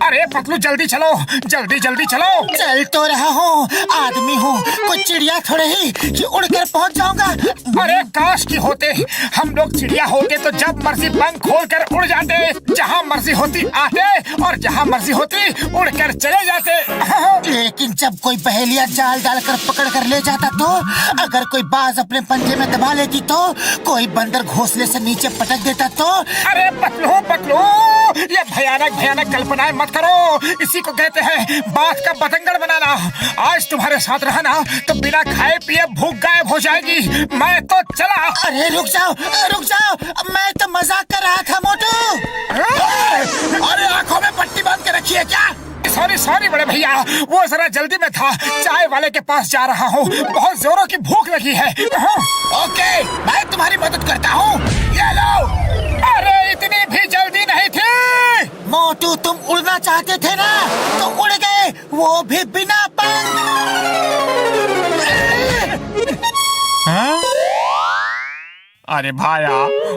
अरे पतलू जल्दी चलो, जल्दी जल्दी चलो। चल तो रहा हूँ, आदमी हूँ, कोई चिड़िया थोड़े ही कि उड़कर पहुँच जाऊंगा। अरे काश की होते हम लोग चिड़िया होते तो जब मर्जी पंख खोलकर उड़ जाते, जहाँ मर्जी होती आते और जहाँ मर्जी होती उड़कर चले जाते। लेकिन जब कोई बहेलिया जाल डालकर पकड़ कर ले जाता तो, अगर कोई बाज अपने पंजे में दबा लेती तो, कोई बंदर घोंसले से नीचे पटक देता तो। अरे पतलू पतलू, ये भयानक भयानक कल्पनाएं मत करो, इसी को कहते हैं बात का बतंगड़ बनाना। आज तुम्हारे साथ रहा ना तो बिना खाए पिए भूख गायब हो जाएगी। मैं तो चला। अरे रुक जाओ, मैं तो मजाक कर रहा था मोटू। अरे आंखों में पट्टी बांध के रखी है क्या? सॉरी सॉरी बड़े भैया, वो जरा जल्दी में था, चाय वाले के पास जा रहा हूँ, बहुत जोरों की भूख लगी है। ओके, मैं तुम्हारी मदद करता हूँ, ये लो। अरे इतनी भी जल्दी नहीं थी। मोटू तुम उड़ना चाहते थे ना, तो उड़ गए, वो भी बिना पंख। अरे भाया,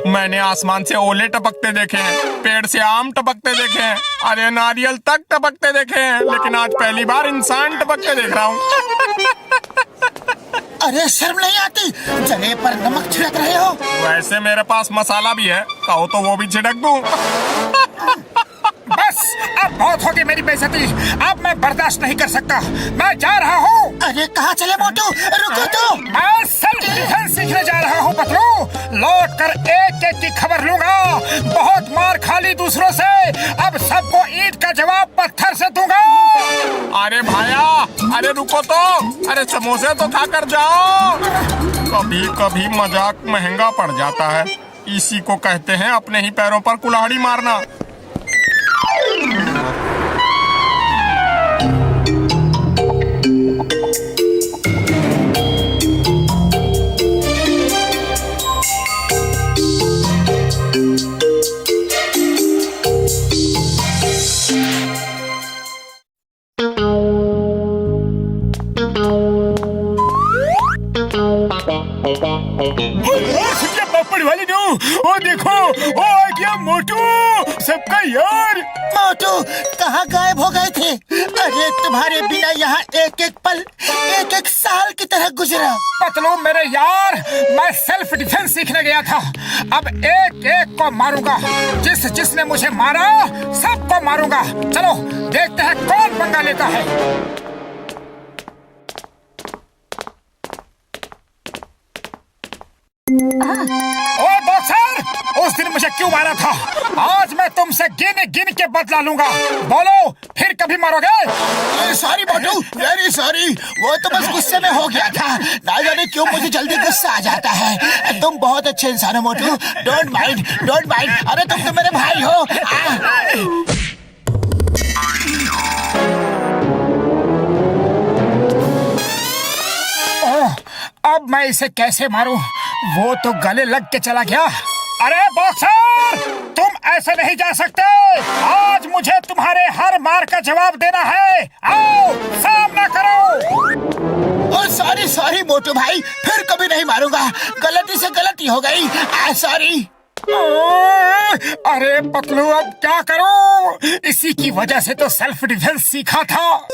मैंने आसमान से ओले टपकते देखे हैं, पेड़ से आम टपकते देखे हैं, अरे नारियल तक टपकते देखे हैं, लेकिन आज पहली बार इंसान टपकते देख रहा हूँ। अरे शर्म नहीं आती, जले पर नमक छिड़क रहे हो। वैसे मेरे पास मसाला भी है, कहो तो वो भी छिड़क दूं। बस अब बहुत होगी मेरी बेइज्जती, अब मैं बर्दाश्त नहीं कर सकता, मैं जा रहा हूँ। अरे कहाँ चले मोटू, रुको तो। मैं सेल्फ डिफेंस सीखने जा रहा हूँ पतलू, लौट कर एक एक की खबर लूंगा। बहुत मार खा ली दूसरों से, अब सबको ईंट का जवाब पत्थर से दूंगा। अरे भाया, अरे रुको तो, अरे समोसे तो खा कर जाओ। कभी कभी मजाक महंगा पड़ जाता है, इसी को कहते हैं अपने ही पैरों पर कुल्हाड़ी मारना। वाली ओ देखो, ओ आ गया मोटू, सबका यार। मोटू कहाँ गायब हो गए थे? अरे तुम्हारे बिना यहाँ एक एक पल एक एक साल की तरह गुजरा। पतलू मेरे यार, मैं सेल्फ डिफेंस सीखने गया था, अब एक एक को मारूंगा, जिसने मुझे मारा सबको मारूंगा। चलो देखते हैं कौन पंगा लेता है। ओ बॉक्सर, उस दिन मुझे क्यों मारा था? आज मैं तुमसे गिन गिन के बदला लूंगा, बोलो फिर कभी मारोगे? सॉरी मोटू, वेरी सॉरी, वो तो बस गुस्से में हो गया था, ना जाने क्यों मुझे जल्दी गुस्सा आ जाता है। तुम बहुत अच्छे इंसान हो मोटू, डोंट माइंड, डोंट माइंड। अरे तुम तो मेरे भाई हो। अब मैं इसे कैसे मारूं? वो तो गले लग के चला गया। अरे बॉक्सर, तुम ऐसे नहीं जा सकते, आज मुझे तुम्हारे हर मार का जवाब देना है, आओ सामना करो। सॉरी सॉरी मोटू भाई, फिर कभी नहीं मारूंगा, गलती से गलती हो गई, सॉरी। अरे पतलू अब क्या करूं? इसी की वजह से तो सेल्फ डिफेंस सीखा था।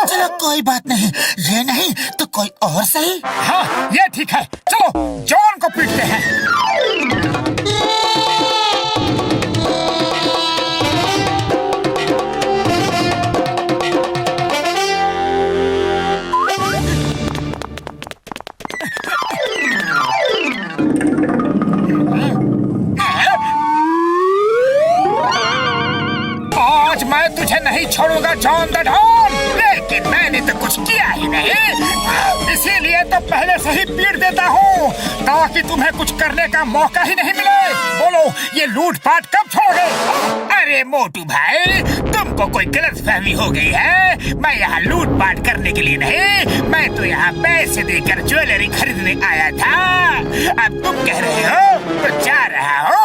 चलो कोई बात नहीं, ये नहीं तो कोई और सही। हाँ ये ठीक है, चलो जॉन को पीटते हैं। तुझे नहीं छोड़ूंगा जॉन द डॉन, लेकिन मैंने तो कुछ किया ही नहीं, इसीलिए तो पहले से ही पीट देता हूँ ताकि तुम्हें कुछ करने का मौका ही नहीं मिले। बोलो ये लूटपाट कब छोड़ोगे? अरे मोटू भाई, तुमको कोई गलतफहमी हो गई है। मैं यहाँ लूटपाट करने के लिए नहीं, मैं तो यहाँ पैसे देकर ज्वेलरी खरीदने आया था। अब तुम कह रहे हो तो जा रहा हो।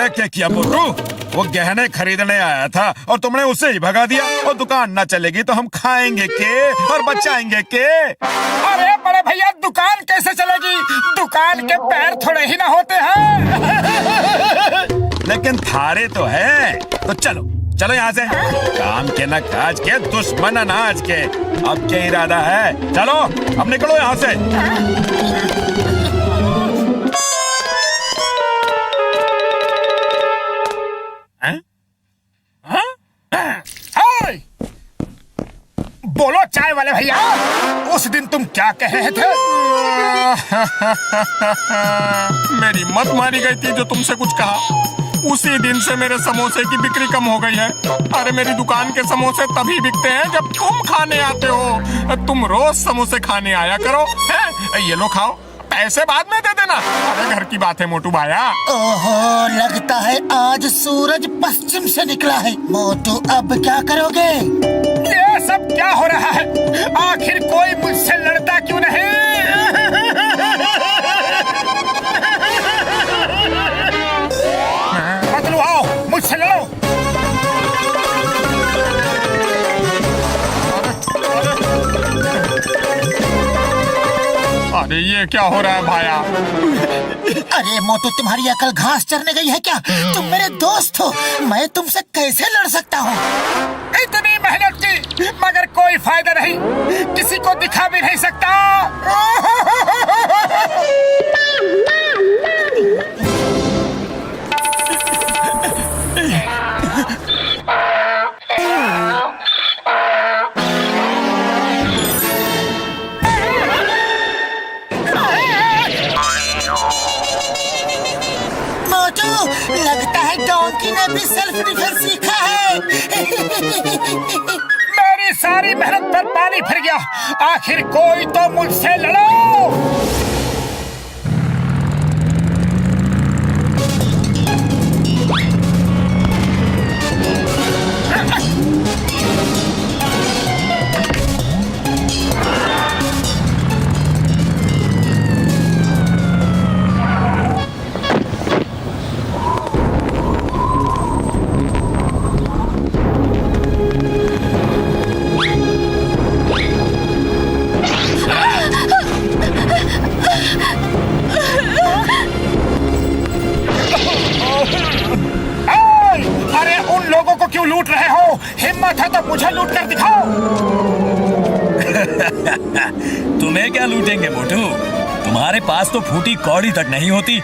क्या किया मोटू? वो गहने खरीदने आया था और तुमने उसे ही भगा दिया। और दुकान न चलेगी तो हम खाएंगे के और बचाएंगे के? अरे बड़े भैया, दुकान कैसे चलेगी? दुकान के पैर थोड़े ही ना होते हैं। लेकिन थारे तो है। तो चलो चलो यहाँ से। काम के न काज के, दुश्मन अनाज के। अब क्या इरादा है? चलो अब निकलो यहाँ से। बोलो चाय वाले भैया, उस दिन तुम क्या कह रहे थे? मेरी मत मारी गई थी जो तुमसे कुछ कहा। उसी दिन से मेरे समोसे की बिक्री कम हो गई है। अरे मेरी दुकान के समोसे तभी बिकते हैं जब तुम खाने आते हो। तुम रोज समोसे खाने आया करो। है ये लो खाओ, पैसे बाद में दे देना। अरे घर की बात है मोटू भाया। ओहो, लगता है आज सूरज पश्चिम से निकला है। मोटू अब क्या करोगे? ये सब क्या हो रहा है? आखिर कोई मुझसे लड़ता क्यों नहीं? बदलो, आओ मुझसे लड़ो। अरे ये क्या हो रहा है भाया? अरे मोटू, तुम्हारी अकल घास चरने गई है क्या? तुम मेरे दोस्त हो, मैं तुमसे कैसे लड़ सकता हूँ? इतनी मेहनत की मगर कोई फायदा नहीं, किसी को दिखा भी नहीं सकता। मोटू, लगता है डोंकी ने भी सेल्फ डिफेंस सीखा है। मेरी सारी मेहनत पर पानी फिर गया। आखिर कोई तो मुझसे लड़ो। क्यों लूट रहे हो? हिम्मत है तो मुझे लूट कर दिखाओ। तुम्हें क्या लूटेंगे मोटू? तुम्हारे पास तो फूटी कौड़ी तक नहीं होती।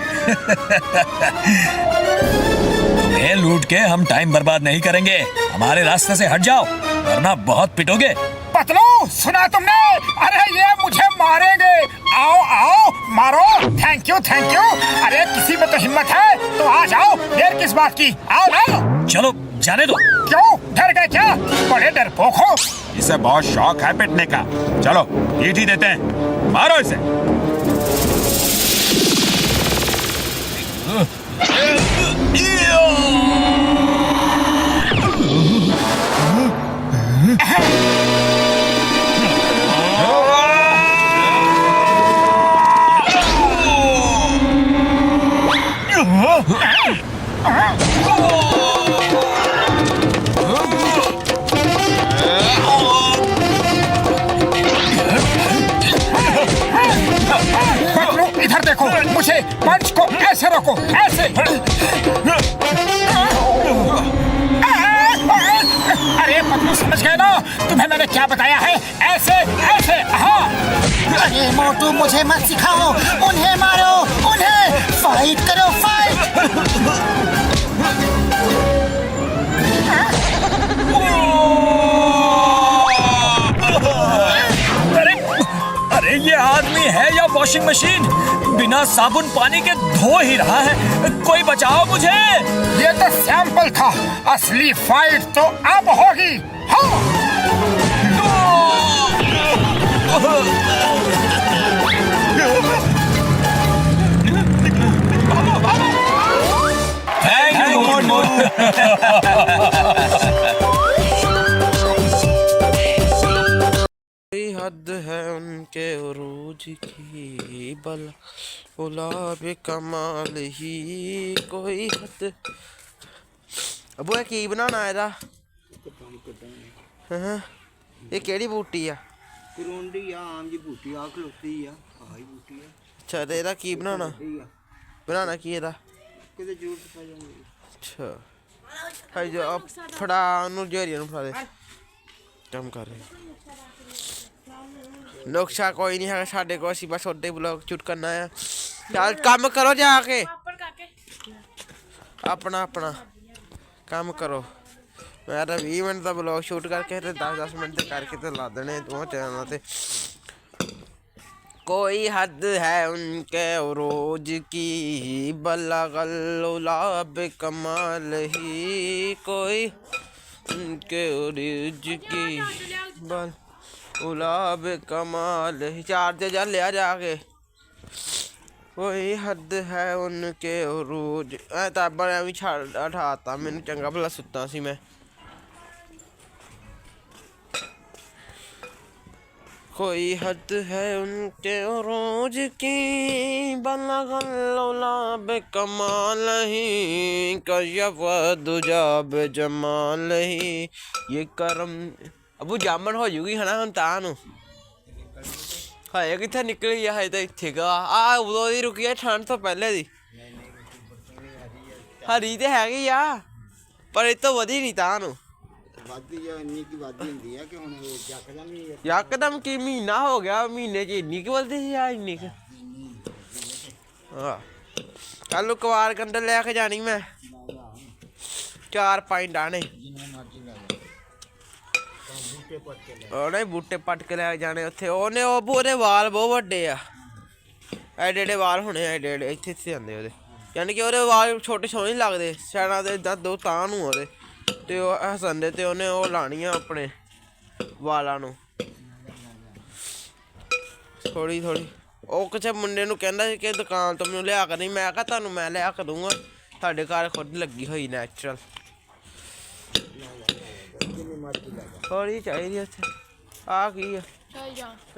तुम्हें लूट के हम टाइम बर्बाद नहीं करेंगे। हमारे रास्ते से हट जाओ वरना बहुत पिटोगे। पतलू, सुना तुमने? अरे ये मुझे मारेंगे। आओ आओ मारो। Thank you thank you. अरे किसी में तो हिम्मत है तो आ जाओ, देर किस बात की? आओ आओ। चलो जाने दो। क्यों डर गए क्या? बड़े डरपोक हो। इसे बहुत शौक है पिटने का। चलो ईंट ही देते हैं, मारो इसे। इधर देखो, मुझे पंच को ऐसे रोको, ऐसे। अरे पतलू, समझ गए ना? तुम्हें मैंने क्या बताया है? ऐसे ऐसे। हाँ। अरे मोटू, मुझे मत सिखाओ। उन्हें मारो, उन्हें। फाइट करो, फाइट। अरे ये आदमी है या वॉशिंग मशीन? बिना साबुन पानी के धो ही रहा है। कोई बचाओ मुझे। ये तो सैंपल था, असली फाइट तो अब होगी। हाँ। कोई हद है उनके उरूज की बल गुलाब कमाल ही कोई हद। अबू ये की बनाना ਇਹਦਾ ਹਾਂ ਇਹ ਕਿਹੜੀ ਬੂਟੀ ਆ ਕਰੋਂਡੀ ਆ ਆਮ ਜੀ ਬੂਟੀ ਆ ਖਲੋਤੀ ਆ ਆਹੀ ਬੂਟੀ ਆ ਅੱਛਾ ਤੇ ਇਹਦਾ ਕੀ ਬਣਾਉਣਾ ਠੀਕ ਆ ਬਣਾਉਣਾ ਕੀ ਇਹਦਾ ਕਿਤੇ ਜ਼ਰੂਰਤ ਪੈ ਜਾਂਦੀ ਅੱਛਾ ਹਾਈ ਜੋ ਫੜਾ ਉਹਨੂੰ ਜੇਰੀਆਂ ਨੂੰ ਫੜਾ ਦੇ ਕੰਮ ਕਰ ਰਹੇ ਨੁਕਸਾ ਕੋਈ ਨਹੀਂ ਹੈਗਾ ਸਾਡੇ ਕੋਲ ਅਸੀਂ ਬਸ ਉਹਦੇ ਬਲੌਗ ਸ਼ੂਟ ਕਰਨਾ ਆ ਚੱਲ ਕੰਮ ਕਰੋ ਜਾ ਕੇ ਆਪਣਾ ਆਪਣਾ ਕੰਮ ਕਰੋ ਮੈਂ ਤਾਂ 20 ਮਿੰਟ ਦਾ ਬਲੌਗ ਸ਼ੂਟ ਕਰਕੇ ਤੇ 10-10 ਮਿੰਟ ਦੇ ਕਰਕੇ ਤੇ ਲਾ ਦੇਣੇ ਦੋਵਾਂ ਚੈਨਲਾਂ ਤੇ कोई हद है उनके रोज की बलगल कमाल ही कोई उनके रोज की बल उलाब कमाल ही चार्जर जा लिया जाके कोई हद है उनके रोज ताबा भी छड़ उठाता मैनू चंगा भला सुता सी मैं कोई हद है उनके रोज की बलगल कमाल ही कशफ दुजाब जमाल ही ये करम अबू जामन हो जूगी है ना हम तानू हाए कितने निकली है तो इतने का उदों की रुकी है ठंड तो पहले दी हरी तो हैगी आ पर इत तो वधी नहीं तानू ਵਾਦੀ ਜਾਂ ਇੰਨੀ ਕੀ ਵਾਦੀ ਹੁੰਦੀ ਆ ਕਿ ਹੁਣ ਯਕਦਮ ਹੀ ਯਕਦਮ ਕੀ ਮਹੀਨਾ ਹੋ ਗਿਆ ਮਹੀਨੇ ਚ ਇੰਨੀ ਕੁ ਬਲਦੀ ਸੀ ਆ ਇੰਨੀ ਕੁ ਕੱਲ ਕਵਾਰ ਕੰਡਲ ਲੈ ਕੇ ਜਾਣੀ ਮੈਂ 4-5 ਡਾਣੇ ਉਹਨੇ ਬੂਟੇ ਪੱਟ ਕੇ ਲੈ ਜਾਣੇ ਉੱਥੇ ਉਹਨੇ ਉਹ ਉਹਦੇ ਵਾਲ ਬਹੁਤ ਵੱਡੇ ਆ ਐਡੇ ਐਡੇ ਵਾਲ ਹੋਣੇ ਐਡੇ ਐਡੇ ਇੱਥੇ ਇੱਥੇ ਆਉਂਦੇ ਉਹਦੇ ਯਾਨੀ ਕਿ ਉਹਦੇ ਵਾਲ ਛੋਟੇ ਸੋਹਣੇ ਲੱਗਦੇ ਸਾਈਡਾਂ ਦੇ ਇਦਾਂ ਦੋ ਤਾਂ ਨੂੰ ਉਹਦੇ ਤੇ ਉਹ ਹਸਨ ਦੇ ਤੇ ਉਹਨੇ ਉਹ ਲਾਣੀਆਂ ਆਪਣੇ ਵਾਲਾਂ ਨੂੰ ਥੋੜੀ ਥੋੜੀ ਉਹ ਕਿਸੇ ਮੁੰਡੇ ਨੂੰ ਕਹਿੰਦਾ ਸੀ ਕਿ ਦੁਕਾਨ ਤੋਂ ਮੈਨੂੰ ਲਿਆ ਕੇ ਨਹੀਂ ਮੈਂ ਕਿਹਾ ਤੁਹਾਨੂੰ ਮੈਂ ਲਿਆ ਕੇ ਦੂੰਗਾ ਤੁਹਾਡੇ ਘਰ ਖੁਦ ਲੱਗੀ ਹੋਈ ਨੈਚੁਰਲ ਥੋੜੀ ਚਾਹੀਦੀ ਉੱਥੇ ਆ ਕੀ ਆ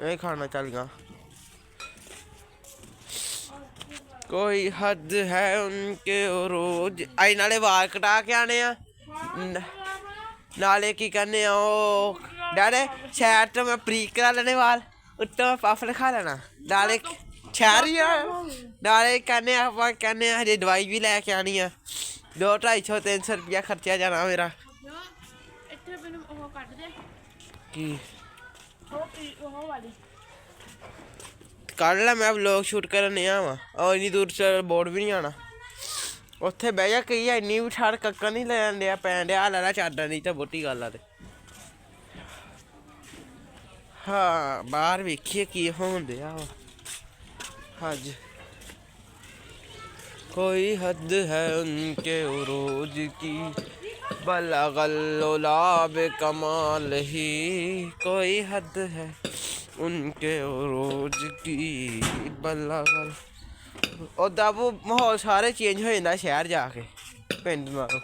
ਇਹ ਖਾਣਾ ਚੱਲ ਗਾ ਕੋਈ ਹੱਦ ਹੈ ਉਨਕੇ ਰੋਜ਼ ਆਈ ਨਾਲੇ ਵਾਲ ਕਟਾ ਕੇ ਆਣੇ ਆ ਨਾਲੇ ਕੀ ਕਹਿੰਦੇ ਆ ਉਹ ਡੈਡੇ ਸ਼ਹਿਰ ਤੋਂ ਮੈਂ ਬਰੀਕ ਕਰਾ ਲੈਣੇ ਵਾਲ ਉੱਤੋਂ ਮੈਂ ਪਫ ਲਿਖਾ ਲੈਣਾ ਨਾਲੇ ਸ਼ਹਿਰ ਆ ਨਾਲੇ ਕਹਿੰਦੇ ਆਪਾਂ ਕਹਿੰਦੇ ਆ ਹਜੇ ਦਵਾਈ ਵੀ ਲੈ ਕੇ ਆਉਣੀ ਆ 200-250-300 ਰੁਪਇਆ ਖਰਚਿਆ ਜਾਣਾ ਮੇਰਾ ਕੀ ਕੱਢ ਲੈ ਮੈਂ ਵਲੋਗ ਸ਼ੂਟ ਕਰਨ ਨਹੀਂ ਆਵਾਂ ਉਹ ਇੰਨੀ ਦੂਰ ਚ ਬੋਰਡ ਵੀ ਨਹੀਂ ਆਉਣਾ ਉੱਥੇ ਬਹਿ ਜਾ ਕਈ ਇੰਨੀ ਵੀ ਠਾੜ ਕੱਕਾ ਨਹੀਂ ਲੈਣ ਡਿਆ ਪੈਣ ਡਿਆ ਲੈ ਲਾ ਚਾਦਰ ਨਹੀਂ ਤਾਂ ਬਹੁਤੀ ਗੱਲ ਆ ਤੇ ਹਾਂ ਬਾਹਰ ਵੇਖੀਏ ਕੀ ਹੋਣ ਡਿਆ ਵਾ ਅੱਜ कोई हद है उनके उरूज की बलगल कमाल ही कोई हद है उनके उरूज की बलगल उदा वो माहौल सारे चेंज हो जाता शहर जाके पिंड नालों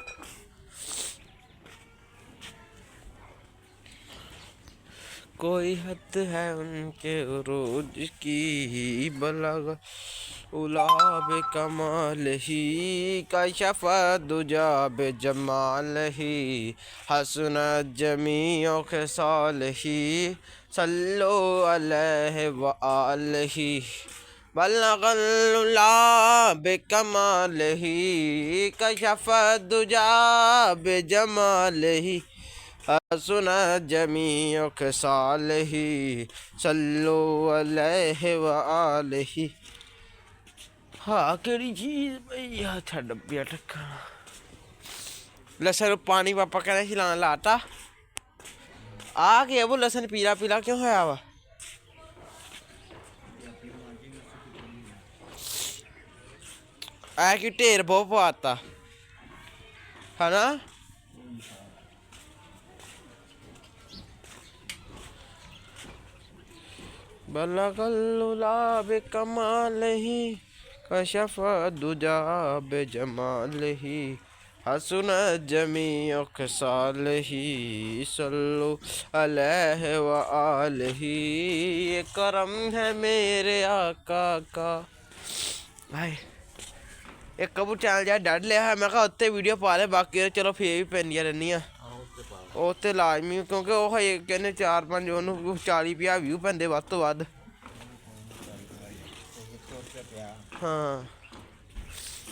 कोई हद है उनके उरूज की बलगल उलाब कमाल ही कशफ दुजाब जमाल ही हसन जमीओ खसाल ही सल्लो अलैहि व आलिहि बलगल उलाब कमाल ही कशफ दुजाब जमाल ही हसन जमीओ खसाल ही सल्लो अलैहि व आलिहि हाँ केड़ी चीज भाई हाँ छड़ पिया टक्का लसन पानी पापा कहने खिलाना लाता आ गया वो लसन पीला पीला क्यों होया वा आ कि ढेर बहुत पाता है ना बलगल उलाब कमाल ही कशफ दुजाब जमाल ही हसन जमी खसाल ही सल्लु अलैहि व आलिही ये करम है मेरे आका का। भाई एक कबूतर चैनल जा डर लिया है, मैं कहा उत्ते वीडियो पा ले, बाकी चलो फिर भी पैंदियां रहनियां ਉਹ ਤੇ ਲਾਜ਼ਮੀ, ਕਿਉਂਕਿ ਉਹ ਹਜੇ ਕਹਿੰਦੇ 4-5 ਉਹਨੂੰ 40-50 ਵਿਊ ਪੈਂਦੇ ਵੱਧ ਤੋਂ ਵੱਧ। ਹਾਂ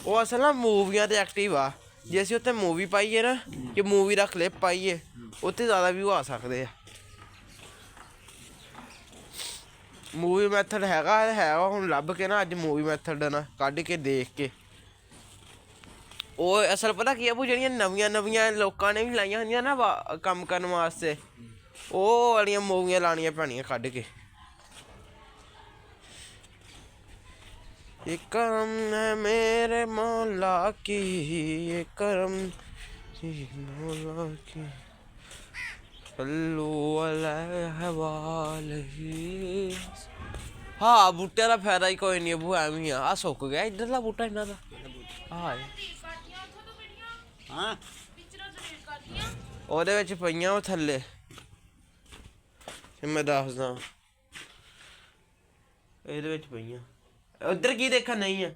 ਉਹ ਅਸਲ ਨਾ ਮੂਵੀਆਂ ਤੇ ਐਕਟਿਵ ਆ, ਜੇ ਅਸੀਂ ਉੱਥੇ ਮੂਵੀ ਪਾਈਏ ਨਾ, ਕਿ ਮੂਵੀ ਦਾ ਕਲਿੱਪ ਪਾਈਏ, ਉੱਥੇ ਜ਼ਿਆਦਾ ਵਿਊ ਆ ਸਕਦੇ ਆ। ਮੂਵੀ ਮੈਥਡ ਹੈਗਾ ਹੁਣ ਲੱਭ ਕੇ ਨਾ, ਅੱਜ ਮੂਵੀ ਮੈਥਡ ਨਾ ਕੱਢ ਕੇ ਦੇਖ ਕੇ। ਉਹ ਅਸਲ ਪਤਾ ਕੀ ਆ ਬੂ, ਜਿਹੜੀਆਂ ਨਵੀਆਂ ਲੋਕਾਂ ਨੇ ਵੀ ਲਾਈਆਂ ਹੁੰਦੀਆਂ ਨਾ ਕੰਮ ਕਰਨ ਵਾਸਤੇ, ਉਹ ਵਾਲੀਆਂ ਮੂਵੀਆਂ ਲਾਉਣੀਆਂ ਪੈਣੀਆਂ ਕੱਢ ਕੇ। ये करम है मेरे मौला की, ये करम मौला की सल्लु अलैहि वालैहि। हाँ बूटे का फायदा ही कोई नहीं बू, एवं ही आ सुक गया इधरला बूटा इन्हों का। हाँ हाँ ਉਹਦੇ ਵਿੱਚ ਪਈਆਂ ਉਹ ਥੱਲੇ, ਮੈਂ ਦੱਸਦਾ ਇਹਦੇ ਵਿੱਚ ਪਈਆਂ। ਉਧਰ ਕੀ ਦੇਖਣ ਨਹੀਂ ਆ,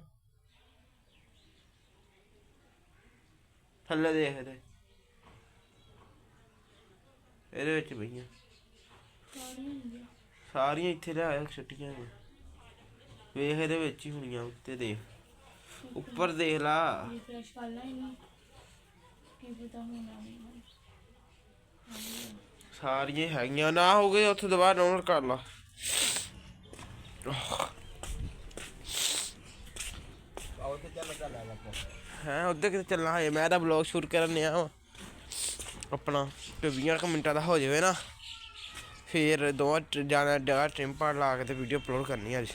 ਥੱਲੇ ਦੇਖ ਇਹਦੇ, ਇਹਦੇ ਵਿੱਚ ਪਈਆਂ ਸਾਰੀਆਂ। ਇੱਥੇ ਲਿਆਇਆ ਛੁੱਟੀਆਂ ਨੇ, ਵੇਖ ਇਹਦੇ ਵਿੱਚ ਹੀ ਹੋਣੀਆਂ। ਉੱਤੇ ਦੇਖ, ਉੱਪਰ ਦੇਖ ਲਾ, ਸਾਰੀਆਂ ਹੈਗੀਆਂ। ਨਾ ਹੋ ਗਏ ਉੱਥੇ ਦੁਬਾਰਾ ਡਾਊਨਲੋਡ ਕਰ ਲਾ। ਹੈ ਉੱਧਰ ਕਿਤੇ ਚੱਲਣਾ ਹੈ, ਮੈਂ ਤਾਂ ਬਲੌਗ ਸ਼ੂਟ ਕਰਨ ਡਿਆ ਵਾ ਆਪਣਾ, ਤੇ 20 ਕੁ ਮਿੰਟਾਂ ਦਾ ਹੋ ਜਾਵੇ ਨਾ, ਫਿਰ ਦੋਵਾਂ ਜਾਣਾ ਜਗ੍ਹਾ ਟ੍ਰਿੰਪਾਂ ਲਾ ਕੇ ਤੇ ਵੀਡੀਓ ਅਪਲੋਡ ਕਰਨੀ ਅੱਜ।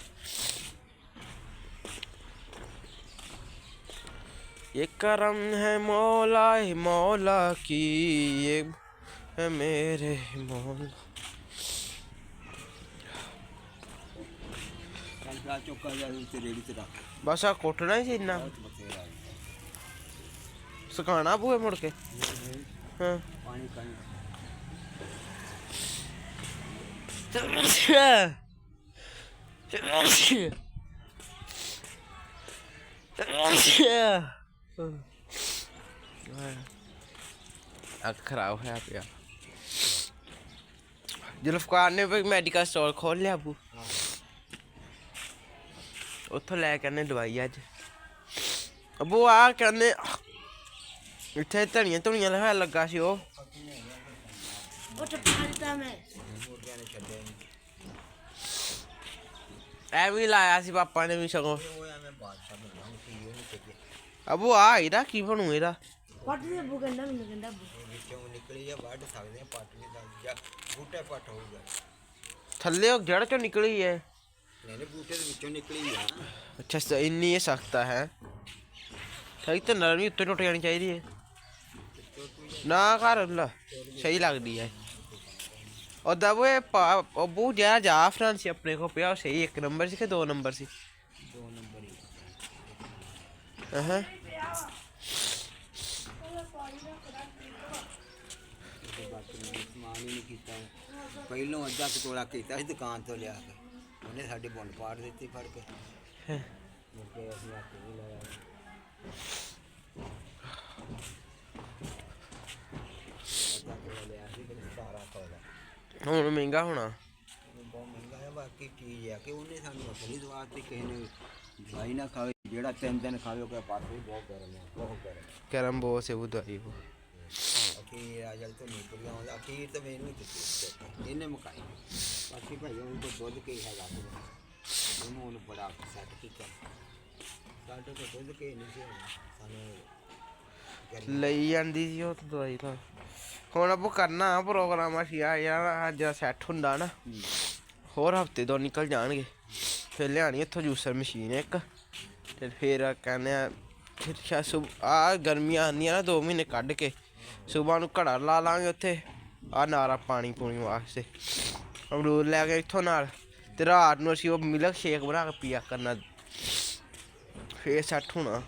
ये करम है मौला की, ये है मेरे मौला। बस आ कोटना ही इन्ना सुखाना पूरे मुड़ के। हाँ ਅੱਖ ਖਰਾਬ ਹੋਇਆ ਪਿਆ। ਜ਼ੁਲਫਕਾਰ ਨੇ ਵੀ ਮੈਡੀਕਲ ਸਟੋਰ ਖੋਲ ਲਿਆ ਬੂ, ਉੱਥੋਂ ਲੈ ਕੇ ਆਨੇ ਦਵਾਈ ਅੱਜ। ਅਬੂ ਆ ਕਹਿੰਦੇ ਇੱਥੇ ਧਨੀਆਂ ਧੁਨੀਆਂ ਲਗਾ ਲੱਗਾ ਸੀ, ਉਹ ਐਵੇਂ ਲਾਇਆ ਸੀ ਪਾਪਾ ਨੇ ਵੀ ਸਗੋਂ। ਅਬੂ ਆ ਇਹਦਾ ਕੀ ਬਣੂ, ਇਹਦਾ ਵੱਢ ਦੇ ਬੂ ਕਹਿੰਦਾ, ਮੈਨੂੰ ਕਹਿੰਦਾ ਵਿੱਚੋਂ ਨਿਕਲੀ ਆ, ਵੱਢ ਸਕਦੇ ਆ, ਪੱਟ ਵੀ ਜਾਂ ਬੂਟੇ ਪੱਟ ਹੋਊਗਾ। ਥੱਲੇ ਉਹ ਜੜ ਚੋਂ ਨਿਕਲੀ ਹੈ। ਨਹੀਂ ਬੂਟੇ ਦੇ ਵਿੱਚੋਂ ਨਿਕਲੀ ਆ। ਅੱਛਾ ਇੰਨੀ ਇਹ ਸਖਤ ਹੈ, ਸਹੀ ਤਾਂ ਨਰਮ ਵੀ ਉੱਤੇ ਟੁੱਟ ਜਾਣੀ ਚਾਹੀਦੀ ਹੈ ਨਾ। ਘਰ ਲਾ ਸਹੀ ਲੱਗਦੀ ਹੈ ਉੱਦਾਂ। ਉਹ ਬੂ ਜਿਹੜਾ ਜਾਫਰਾਨ ਸੀ ਆਪਣੇ ਕੋਲ ਪਿਆ, ਉਹ ਸਹੀ 1 ਨੰਬਰ ਸੀ ਕਿ 2 ਨੰਬਰ ਸੀ? 2 ਨੰਬਰ ਹੀ। ਹਾਂ ਸਮਾਨ ਹੀ ਨਹੀਂ ਕੀਤਾ, ਪਹਿਲੋਂ ਅੱਧਾ ਕਟੋਰਾ ਕੀਤਾ ਸੀ ਦੁਕਾਨ ਤੋਂ ਲਿਆ ਕੇ, ਉਹਨੇ ਸਾਡੀ ਬੁੰਡ ਪਾੜ ਦਿੱਤੀ ਫੜ ਕੇ। ਮੁੜ ਕੇ ਅਸੀਂ ਹੱਥ ਨਹੀਂ ਲਾਇਆ। ਲਿਆ ਸੀ ਕਿ 1200 ਦਾ, ਹੁਣ ਮਹਿੰਗਾ ਹੋਣਾ, ਬਹੁਤ ਮਹਿੰਗਾ ਹੈ। ਬਾਕੀ ਚੀਜ਼ ਹੈ ਕਿ ਉਹਨੇ ਸਾਨੂੰ ਅਸਲੀ ਸਵਾਦ ਤੇ ਕਿਸੇ ਨੇ ਦਵਾਈ ਨਾ ਖਾਵੇ, ਜਿਹੜਾ 3 ਦਿਨ ਖਾਵੇ ਉਹ ਪਾਸੇ ਬਹੁਤ ਗਰਮ ਹੈ, ਬਹੁਤ ਗਰਮ। ਕਰਮ ਬਹੁਤ ਸੇ ਉਹ ਦਵਾਈ ਉਹ ਅਖੀਰ ਆ ਜਲ ਤੋਂ ਨਿਕਲ ਆਉਂਦਾ, ਅਖੀਰ ਤਾਂ ਮੈਨੂੰ ਹੀ ਦਿੱਤੀ ਇਹਨੇ ਮੁਕਾਈ। ਬਾਕੀ ਭਾਈ ਉਹ ਤਾਂ ਦੁੱਧ ਕੇ ਹੈਗਾ ਉਹਨੂੰ ਬੜਾ ਸੱਟ ਕੀਤਾ। ਸਾਡੇ ਤੋਂ ਦੁੱਧ ਕੇ ਨਹੀਂ ਸੀ ਸਾਨੂੰ ਲਈ ਜਾਂਦੀ ਸੀ ਉਹ ਦਵਾਈ ਤਾਂ। ਹੁਣ ਆਪਾਂ ਕਰਨਾ ਪ੍ਰੋਗਰਾਮ ਅਸੀਂ ਆ ਯਾਰ, ਅੱਜ ਸੈੱਟ ਹੁੰਦਾ ਨਾ, ਹੋਰ ਹਫਤੇ 2 ਨਿਕਲ ਜਾਣਗੇ। ਫਿਰ ਲਿਆਣੀ ਇੱਥੋਂ ਜੂਸਰ ਮਸ਼ੀਨ ਇੱਕ, ਤੇ ਫਿਰ ਕਹਿੰਦੇ ਆ ਫਿਰ ਸ਼ਾਇਦ ਆ ਗਰਮੀਆਂ ਆਉਂਦੀਆਂ ਨਾ 2 ਮਹੀਨੇ ਕੱਢ ਕੇ, ਸੁਬਾਹ ਨੂੰ ਘੜਾ ਲਾ ਲਾਂਗੇ ਉੱਥੇ ਆ ਨਾਰਾ ਪਾਣੀ ਪੂਣੀ ਵਾਸਤੇ, ਅਮਰੂਦ ਲੈ ਕੇ ਇੱਥੋਂ ਨਾਲ, ਤੇ ਰਾਤ ਨੂੰ ਅਸੀਂ ਉਹ ਮਿਲਕ ਸ਼ੇਕ ਬਣਾ ਕੇ ਪੀਆ ਕਰਨਾ, ਫੇਰ ਸੈੱਟ ਹੋਣਾ।